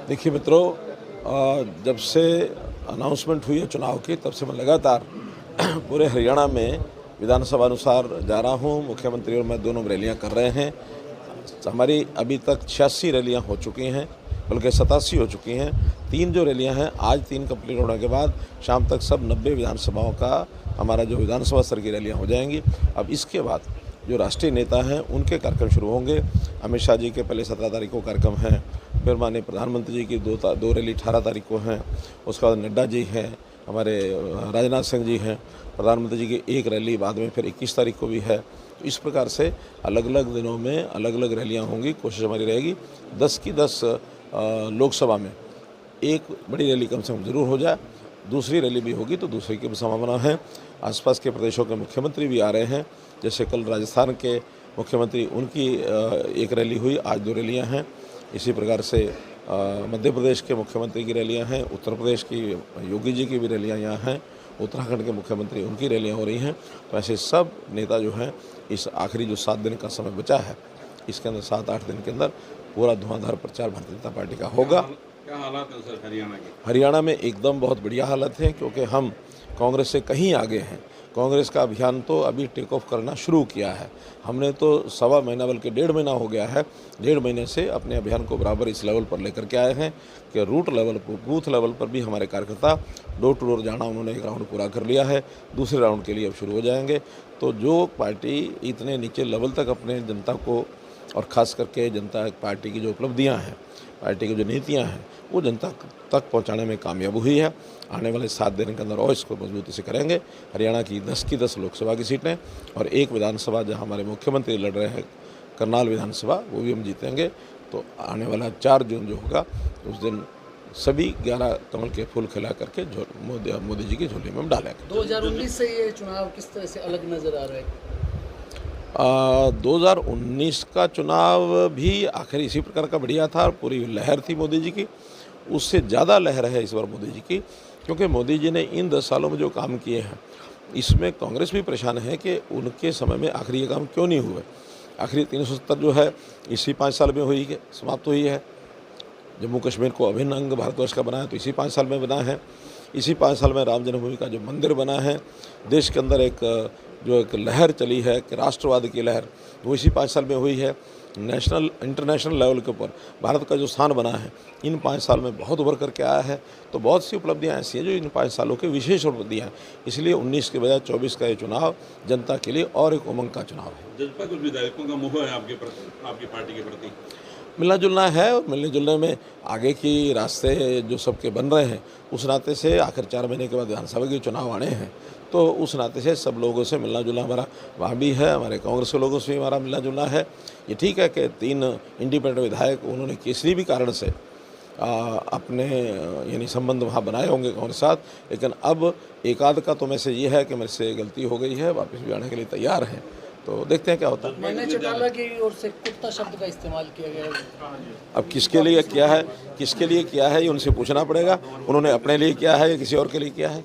देखिए मित्रों, जब से अनाउंसमेंट हुई है चुनाव की, तब से मैं लगातार पूरे हरियाणा में विधानसभा अनुसार जा रहा हूँ। मुख्यमंत्री और मैं दोनों रैलियां कर रहे हैं। हमारी अभी तक 86 रैलियां हो चुकी हैं, बल्कि 87 हो चुकी हैं। 3 जो रैलियां हैं, आज 3 कंप्लीट होने के बाद शाम तक सब 90 विधानसभाओं का हमारा जो विधानसभा स्तर की रैलियाँ हो जाएंगी। अब इसके बाद जो राष्ट्रीय नेता हैं उनके कार्यक्रम शुरू होंगे। अमित शाह जी के पहले 17 तारीख को कार्यक्रम हैं, फिर माननीय प्रधानमंत्री जी की दो रैली 18 तारीख को हैं, उसके बाद नड्डा जी हैं, हमारे राजनाथ सिंह जी हैं, प्रधानमंत्री जी की एक रैली बाद में फिर 21 तारीख को भी है। तो इस प्रकार से अलग अलग दिनों में अलग अलग रैलियाँ होंगी। कोशिश हमारी रहेगी 10 की 10 लोकसभा में एक बड़ी रैली कम से कम जरूर हो जाए। दूसरी रैली भी होगी तो दूसरी की भी संभावना है। आसपास के प्रदेशों के मुख्यमंत्री भी आ रहे हैं, जैसे कल राजस्थान के मुख्यमंत्री उनकी एक रैली हुई, आज 2 रैलियां हैं। इसी प्रकार से मध्य प्रदेश के मुख्यमंत्री की रैलियां हैं, उत्तर प्रदेश की योगी जी की भी रैलियां यहाँ हैं, उत्तराखंड के मुख्यमंत्री उनकी रैलियां हो रही हैं। तो ऐसे सब नेता जो हैं इस आखिरी जो 7 दिन का समय बचा है, इसके अंदर 7-8 दिन के अंदर पूरा धुआंधार प्रचार भारतीय जनता पार्टी का होगा। क्या हालात है सर हरियाणा के? हरियाणा में एकदम बहुत बढ़िया हालत है, क्योंकि हम कांग्रेस से कहीं आगे हैं। कांग्रेस का अभियान तो अभी टेक ऑफ करना शुरू किया है। हमने तो 1.25 महीना बल्कि 1.5 महीना हो गया है, 1.5 महीने से अपने अभियान को बराबर इस लेवल पर लेकर के आए हैं कि रूट लेवल पर, बूथ लेवल पर भी हमारे कार्यकर्ता डोर टू डोर जाना उन्होंने एक राउंड पूरा कर लिया है। दूसरे राउंड के लिए अब शुरू हो जाएंगे। तो जो पार्टी इतने नीचे लेवल तक अपने जनता को और ख़ास करके जनता पार्टी की जो उपलब्धियां हैं, पार्टी की जो नीतियां हैं, वो जनता तक पहुंचाने में कामयाब हुई है। आने वाले 7 दिन के अंदर और इसको मजबूती से करेंगे। हरियाणा की 10 की 10 लोकसभा की सीटें और एक विधानसभा जहां हमारे मुख्यमंत्री लड़ रहे हैं, करनाल विधानसभा, वो भी हम जीतेंगे। तो आने वाला 4 जून जो होगा उस दिन सभी 11 कमल के फूल खिला करके मोदी जी की झोली में हम डालेंगे। 2019 से ये चुनाव किस तरह से अलग नज़र आ रहा है? 2019 का चुनाव भी आखिर इसी प्रकार का बढ़िया था। पूरी लहर थी मोदी जी की, उससे ज़्यादा लहर है इस बार मोदी जी की, क्योंकि मोदी जी ने इन 10 सालों में जो काम किए हैं, इसमें कांग्रेस भी परेशान है कि उनके समय में आखिर ये काम क्यों नहीं हुए। आखिर 370 जो है इसी 5 साल में हुई है, समाप्त हुई है। जम्मू कश्मीर को अभिन्न अंग भारतवर्ष का बनाया तो इसी 5 साल में बना है। इसी 5 साल में राम जन्मभूमि का जो मंदिर बना है, देश के अंदर एक लहर चली है कि राष्ट्रवाद की लहर, वो इसी 5 साल में हुई है। नेशनल इंटरनेशनल लेवल के ऊपर भारत का जो स्थान बना है, इन 5 साल में बहुत उभर करके आया है। तो बहुत सी उपलब्धियां ऐसी हैं जो इन 5 सालों की विशेष उपलब्धियां हैं। इसलिए 19 के बजाय 24 का ये चुनाव जनता के लिए और एक उमंग का चुनाव है। जजपा कुछ विधायकों का मोह है आपकी पार्टी के प्रति? मिलना जुलना है, और मिलने जुलने में आगे की रास्ते जो सबके बन रहे हैं, उस नाते से आखिर 4 महीने के बाद विधानसभा के चुनाव आने हैं, तो उस नाते से सब लोगों से मिलना जुलना हमारा वहाँ भी है। हमारे कांग्रेस के लोगों से भी हमारा मिलना जुलना है। ये ठीक है कि 3 इंडिपेंडेंट विधायक उन्होंने किसी भी कारण से अपने यानी संबंध वहाँ बनाए होंगे कांग्रेस के साथ, लेकिन अब एक आध का तो मैसेज ये है कि मेरे से गलती हो गई है, वापस भी आने के लिए तैयार हैं। तो देखते हैं क्या होता है। मैंने चौटाला की ओर से कुत्ता शब्द का इस्तेमाल किया गया है। अब किसके लिए किया है ये उनसे पूछना पड़ेगा। उन्होंने अपने लिए किया है या किसी और के लिए किया है।